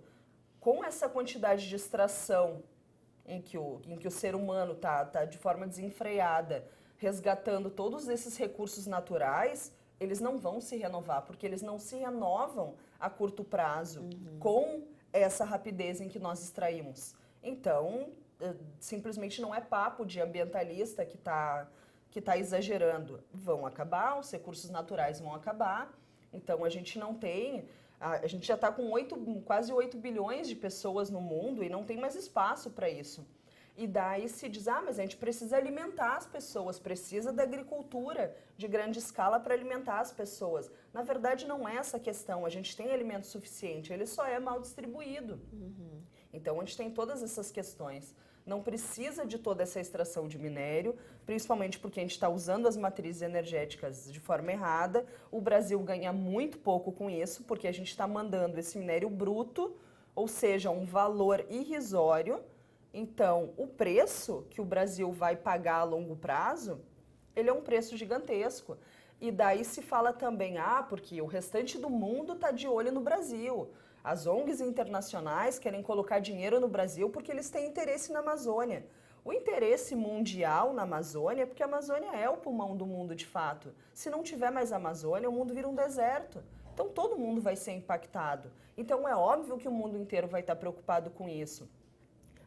Com essa quantidade de extração em que o ser humano tá de forma desenfreada, resgatando todos esses recursos naturais, eles não vão se renovar, porque eles não se renovam a curto prazo com essa rapidez em que nós extraímos. Então, simplesmente não é papo de ambientalista que tá exagerando. Vão acabar, os recursos naturais vão acabar, então a gente não tem... A gente já está com quase 8 bilhões de pessoas no mundo e não tem mais espaço para isso. E daí se diz, mas a gente precisa alimentar as pessoas, precisa da agricultura de grande escala para alimentar as pessoas. Na verdade, não é essa a questão, a gente tem alimento suficiente, ele só é mal distribuído. Então, a gente tem todas essas questões. Não precisa de toda essa extração de minério, principalmente porque a gente está usando as matrizes energéticas de forma errada. O Brasil ganha muito pouco com isso, porque a gente está mandando esse minério bruto, ou seja, um valor irrisório. Então, o preço que o Brasil vai pagar a longo prazo, ele é um preço gigantesco. E daí se fala também, porque o restante do mundo está de olho no Brasil. As ONGs internacionais querem colocar dinheiro no Brasil porque eles têm interesse na Amazônia. O interesse mundial na Amazônia é porque a Amazônia é o pulmão do mundo de fato. Se não tiver mais Amazônia, o mundo vira um deserto. Então todo mundo vai ser impactado. Então é óbvio que o mundo inteiro vai estar preocupado com isso.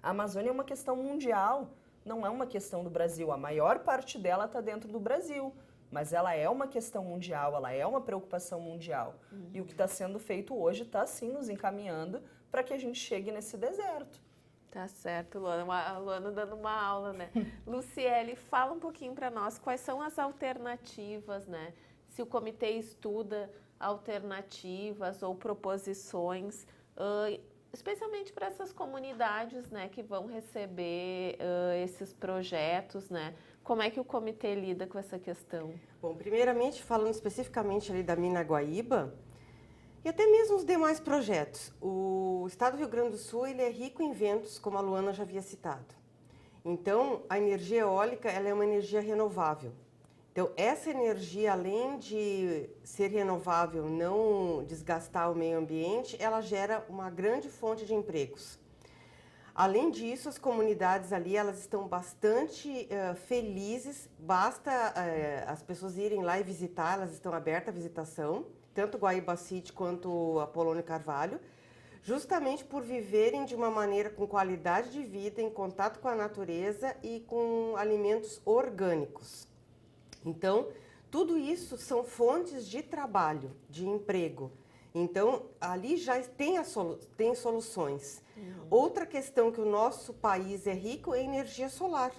A Amazônia é uma questão mundial, não é uma questão do Brasil. A maior parte dela está dentro do Brasil, mas ela é uma questão mundial, ela é uma preocupação mundial. E o que está sendo feito hoje está sim nos encaminhando para que a gente chegue nesse deserto. Tá certo, Luana. A Luana dando uma aula, né? Luciele, fala um pouquinho para nós quais são as alternativas, né? Se o comitê estuda alternativas ou proposições, especialmente para essas comunidades, né, que vão receber esses projetos, né? Como é que o comitê lida com essa questão? Bom, primeiramente, falando especificamente ali da Mina Guaíba, e até mesmo os demais projetos. O Estado do Rio Grande do Sul ele é rico em ventos, como a Luana já havia citado. Então, a energia eólica ela é uma energia renovável. Então, essa energia, além de ser renovável, não desgastar o meio ambiente, ela gera uma grande fonte de empregos. Além disso, as comunidades ali elas estão bastante felizes, basta as pessoas irem lá e visitar, elas estão abertas à visitação, tanto Guaíba City quanto a Polônio Carvalho, justamente por viverem de uma maneira com qualidade de vida, em contato com a natureza e com alimentos orgânicos. Então, tudo isso são fontes de trabalho, de emprego. Então, ali já tem soluções. Outra questão que o nosso país é rico é energia solar.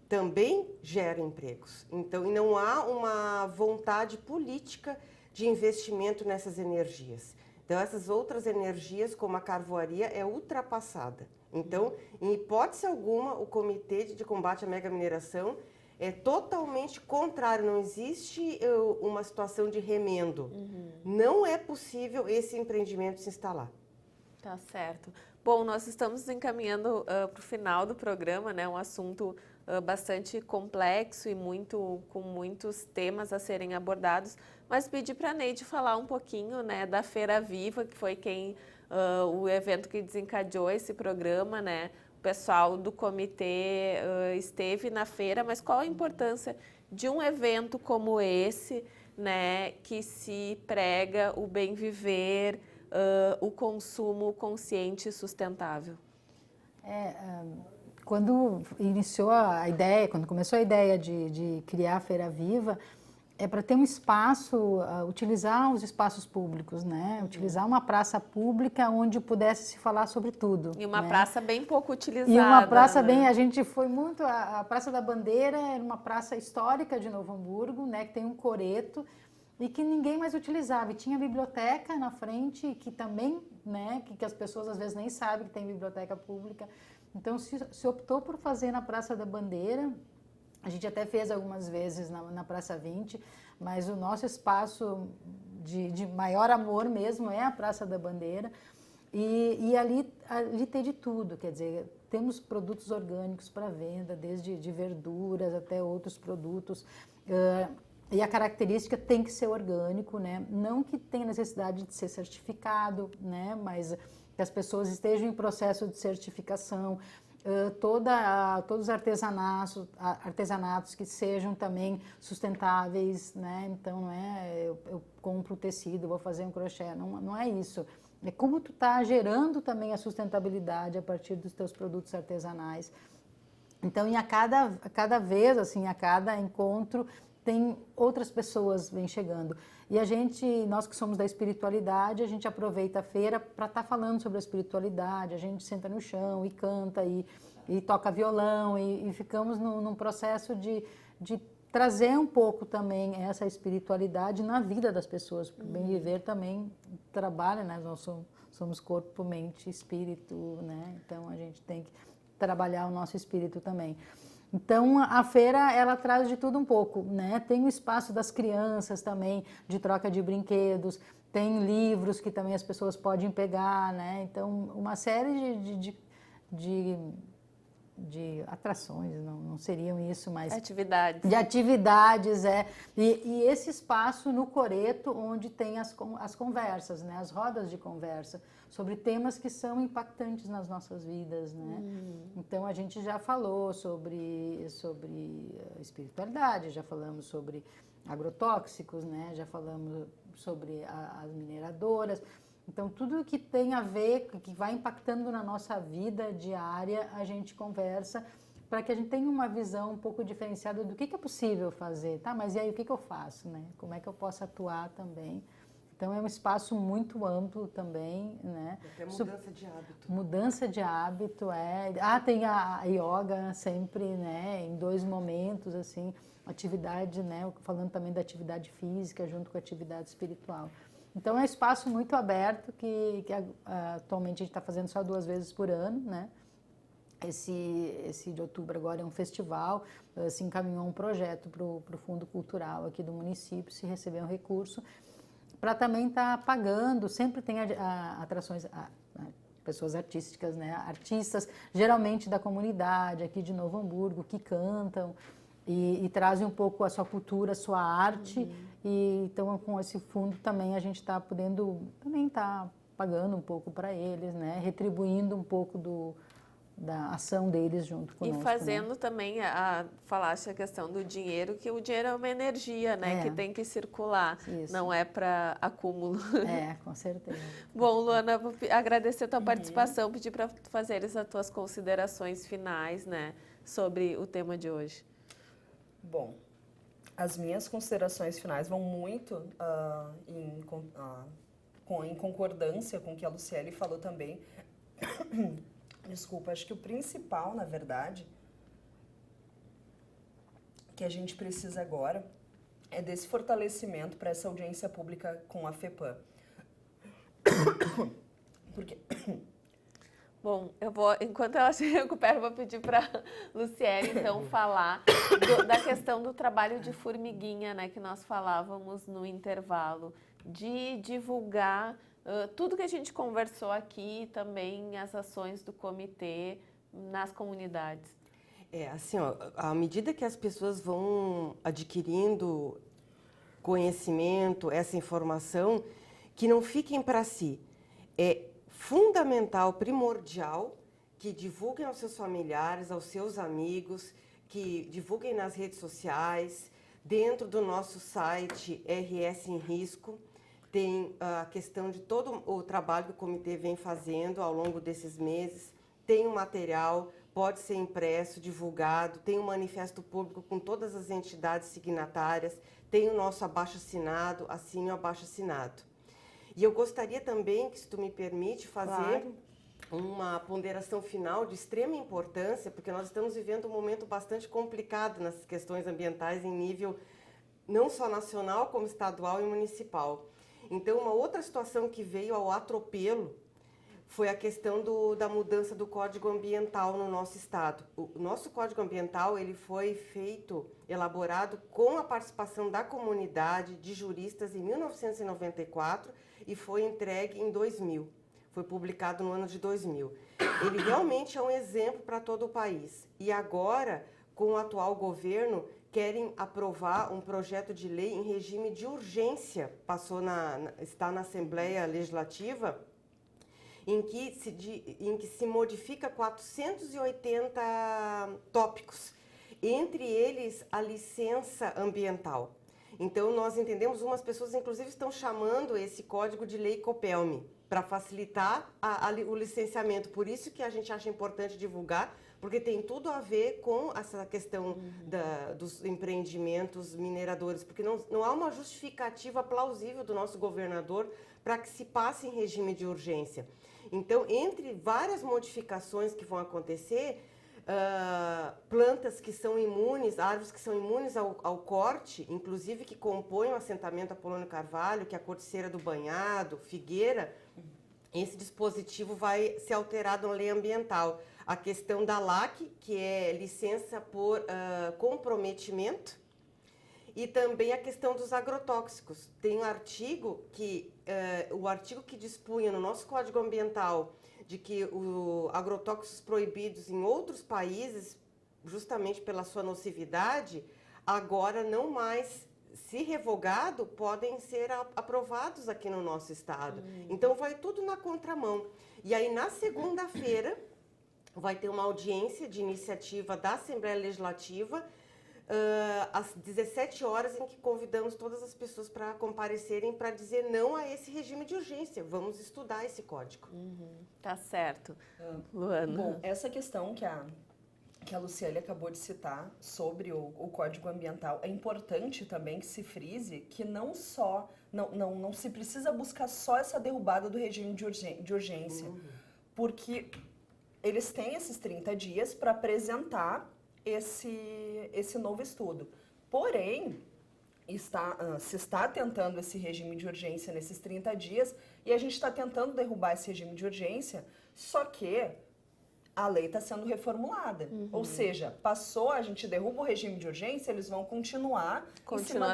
Também gera empregos. Então, e não há uma vontade política de investimento nessas energias. Então, essas outras energias, como a carvoaria, é ultrapassada. Então, em hipótese alguma, o Comitê de Combate à Megamineração é totalmente contrário, não existe uma situação de remendo. Não é possível esse empreendimento se instalar. Tá certo. Bom, nós estamos encaminhando para o final do programa, né? Um assunto bastante complexo e com muitos temas a serem abordados, mas pedi para a Neide falar um pouquinho, né, da Feira Viva, que foi o evento que desencadeou esse programa, né? O pessoal do comitê esteve na feira, mas qual a importância de um evento como esse, né, que se prega o bem viver, o consumo consciente e sustentável? Quando iniciou a ideia, quando começou a ideia de criar a Feira Viva, é para ter um espaço, utilizar os espaços públicos, né? Utilizar uma praça pública onde pudesse se falar sobre tudo. E uma né? praça bem pouco utilizada. E uma praça né? a gente foi muito, a Praça da Bandeira era uma praça histórica de Novo Hamburgo, né? Que tem um coreto e que ninguém mais utilizava. E tinha biblioteca na frente, que também, né? Que as pessoas às vezes nem sabem que tem biblioteca pública. Então se optou por fazer na Praça da Bandeira. A gente até fez algumas vezes na Praça 20, mas o nosso espaço de maior amor mesmo é a Praça da Bandeira. E ali tem de tudo, quer dizer, temos produtos orgânicos para venda, desde de verduras até outros produtos. E a característica tem que ser orgânico, né? Não que tenha necessidade de ser certificado, né? Mas que as pessoas estejam em processo de certificação. Todos os artesanatos que sejam também sustentáveis, né? Então, não é eu compro tecido, vou fazer um crochê, não é isso. É como tu está gerando também a sustentabilidade a partir dos teus produtos artesanais. Então, a cada vez, assim, a cada encontro, tem outras pessoas vêm chegando. E nós que somos da espiritualidade, a gente aproveita a feira para estar falando sobre a espiritualidade, a gente senta no chão e canta e toca violão e ficamos num processo de trazer um pouco também essa espiritualidade na vida das pessoas. Porque o Bem Viver também trabalha, né? Nós somos corpo, mente, espírito, né? Então a gente tem que trabalhar o nosso espírito também. Então, a feira, ela traz de tudo um pouco, né? Tem o espaço das crianças também, de troca de brinquedos, tem livros que também as pessoas podem pegar, né? Então, uma série de atrações, não seriam isso, mas Atividades. de atividades, e esse espaço no Coreto onde tem as conversas, né, as rodas de conversa sobre temas que são impactantes nas nossas vidas, né? Então a gente já falou sobre espiritualidade, já falamos sobre agrotóxicos, né? Já falamos sobre as mineradoras. Então, tudo que tem a ver, que vai impactando na nossa vida diária, a gente conversa para que a gente tenha uma visão um pouco diferenciada do que é possível fazer, tá? Mas e aí, o que eu faço, né? Como é que eu posso atuar também? Então, é um espaço muito amplo também, né? Até mudança de hábito. Mudança de hábito, tem a yoga sempre, né? Em 2 momentos, assim, atividade, né? Falando também da atividade física junto com a atividade espiritual. Então, é um espaço muito aberto que atualmente a gente está fazendo só 2 vezes por ano, né? Esse de outubro agora é um festival, se encaminhou um projeto para o Fundo Cultural aqui do município, se receber um recurso, para também estar pagando, sempre tem atrações, pessoas artísticas, né? Artistas, geralmente da comunidade aqui de Novo Hamburgo, que cantam, e trazem um pouco a sua cultura, a sua arte, e então com esse fundo também a gente está podendo, também está pagando um pouco para eles, né? Retribuindo um pouco da ação deles junto conosco. E fazendo, né? também, falaste a questão do dinheiro, que o dinheiro é uma energia, né? Que tem que circular, Isso. não é para acúmulo. Com certeza. Bom, Luana, vou agradecer a tua participação, pedir para fazeres as tuas considerações finais, né? Sobre o tema de hoje. Bom, as minhas considerações finais vão muito em concordância com o que a Luciele falou também. Desculpa, acho que o principal, na verdade, que a gente precisa agora é desse fortalecimento para essa audiência pública com a FEPAM. Porque... Bom, enquanto ela se recupera, eu vou pedir para Luciele, então, falar da questão do trabalho de formiguinha, né, que nós falávamos no intervalo, de divulgar tudo que a gente conversou aqui, também as ações do comitê nas comunidades. Assim, à medida que as pessoas vão adquirindo conhecimento, essa informação, que não fiquem para si. É fundamental, primordial, que divulguem aos seus familiares, aos seus amigos, que divulguem nas redes sociais, dentro do nosso site RS em Risco, tem a questão de todo o trabalho que o comitê vem fazendo ao longo desses meses, tem um material, pode ser impresso, divulgado, tem um manifesto público com todas as entidades signatárias, tem o nosso abaixo-assinado, assine o abaixo-assinado. E eu gostaria também, que se tu me permite, fazer uma ponderação final de extrema importância, porque nós estamos vivendo um momento bastante complicado nas questões ambientais em nível não só nacional, como estadual e municipal. Então, uma outra situação que veio ao atropelo foi a questão da mudança do Código Ambiental no nosso estado. O nosso Código Ambiental ele foi elaborado com a participação da comunidade, de juristas, em 1994 e foi entregue em 2000. Foi publicado no ano de 2000. Ele realmente é um exemplo para todo o país. E agora, com o atual governo, querem aprovar um projeto de lei em regime de urgência, está na Assembleia Legislativa, em que se modifica 480 tópicos, entre eles a licença ambiental. Então, nós entendemos, umas pessoas inclusive estão chamando esse código de lei COPELME, para facilitar o licenciamento. Por isso que a gente acha importante divulgar, porque tem tudo a ver com essa questão dos empreendimentos mineradores, porque não há uma justificativa plausível do nosso governador para que se passe em regime de urgência. Então, entre várias modificações que vão acontecer, plantas que são imunes, árvores que são imunes ao corte, inclusive que compõem o assentamento Apolônio Carvalho, que é a corticeira do Banhado, figueira, esse dispositivo vai ser alterado na lei ambiental. A questão da LAC, que é licença por comprometimento, E também a questão dos agrotóxicos. Tem um artigo o artigo que dispunha no nosso Código Ambiental de que os agrotóxicos proibidos em outros países, justamente pela sua nocividade, agora não mais, se revogado, podem ser aprovados aqui no nosso estado. Então vai tudo na contramão. E aí na segunda-feira vai ter uma audiência de iniciativa da Assembleia Legislativa, às 17 horas, em que convidamos todas as pessoas para comparecerem para dizer não a esse regime de urgência. Vamos estudar esse código. Tá certo. Luana. Bom, essa questão que a Luciele acabou de citar sobre o Código Ambiental, é importante também que se frise que não se precisa buscar só essa derrubada do regime de urgência, porque eles têm esses 30 dias para apresentar esse novo estudo. Porém, se está tentando esse regime de urgência nesses 30 dias e a gente está tentando derrubar esse regime de urgência, só que a lei está sendo reformulada. Ou seja, a gente derruba o regime de urgência, eles vão continuar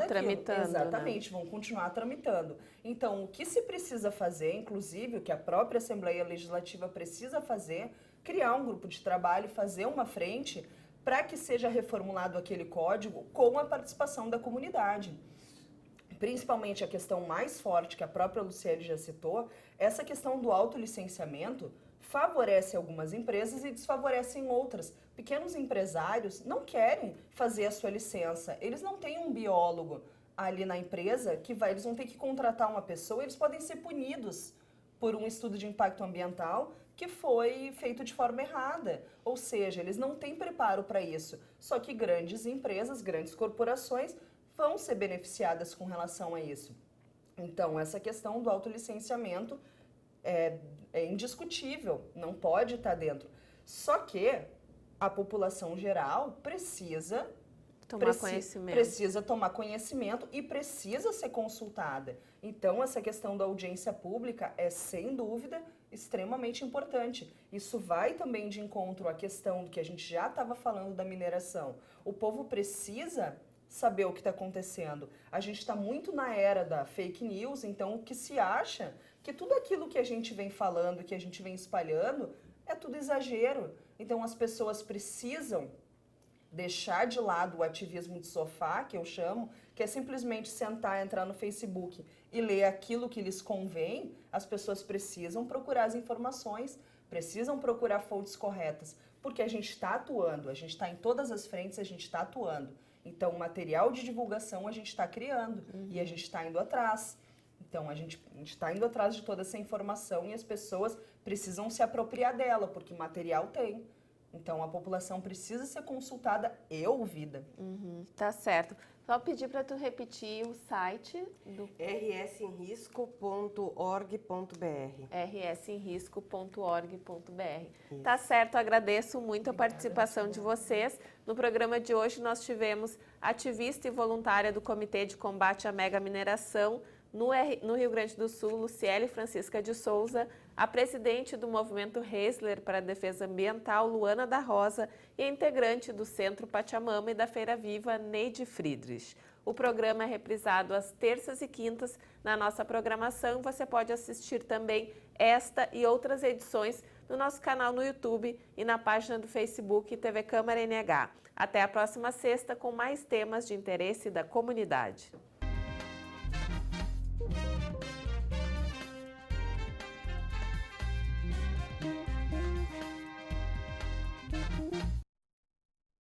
tramitando. Exatamente, vão continuar tramitando. Então, o que se precisa fazer, inclusive, o que a própria Assembleia Legislativa precisa fazer, criar um grupo de trabalho, fazer uma frente para que seja reformulado aquele código com a participação da comunidade. Principalmente a questão mais forte, que a própria Luciele já citou, essa questão do autolicenciamento favorece algumas empresas e desfavorece outras. Pequenos empresários não querem fazer a sua licença, eles não têm um biólogo ali na empresa eles vão ter que contratar uma pessoa, eles podem ser punidos por um estudo de impacto ambiental que foi feito de forma errada. Ou seja, eles não têm preparo para isso. Só que grandes empresas, grandes corporações vão ser beneficiadas com relação a isso. Então, essa questão do autolicenciamento é indiscutível, não pode estar dentro. Só que a população geral precisa tomar conhecimento e precisa ser consultada. Então, essa questão da audiência pública é, sem dúvida, extremamente importante. Isso vai também de encontro à questão do que a gente já estava falando da mineração. O povo precisa saber o que está acontecendo. A gente está muito na era da fake news, então o que se acha que tudo aquilo que a gente vem falando, que a gente vem espalhando, é tudo exagero. Então as pessoas precisam deixar de lado o ativismo de sofá, que eu chamo, que é simplesmente sentar, entrar no Facebook e ler aquilo que lhes convém. As pessoas precisam procurar as informações, precisam procurar fontes corretas, porque a gente está atuando, a gente está em todas as frentes, a gente está atuando. Então, material de divulgação a gente está criando e a gente está indo atrás. Então, a gente está indo atrás de toda essa informação e as pessoas precisam se apropriar dela, porque material tem. Então, a população precisa ser consultada e ouvida. Tá certo. Só pedir para tu repetir o site do rsenrisco.org.br. rsenrisco.org.br. Tá certo, agradeço muito a participação de vocês. No programa de hoje nós tivemos ativista e voluntária do Comitê de Combate à Mega Mineração no Rio Grande do Sul, Luciele Francisca de Souza, a presidente do Movimento Hessler para a Defesa Ambiental, Luana da Rosa, e a integrante do Centro Pachamama e da Feira Viva, Neide Friedrich. O programa é reprisado às terças e quintas na nossa programação. Você pode assistir também esta e outras edições no nosso canal no YouTube e na página do Facebook TV Câmara NH. Até a próxima sexta com mais temas de interesse da comunidade.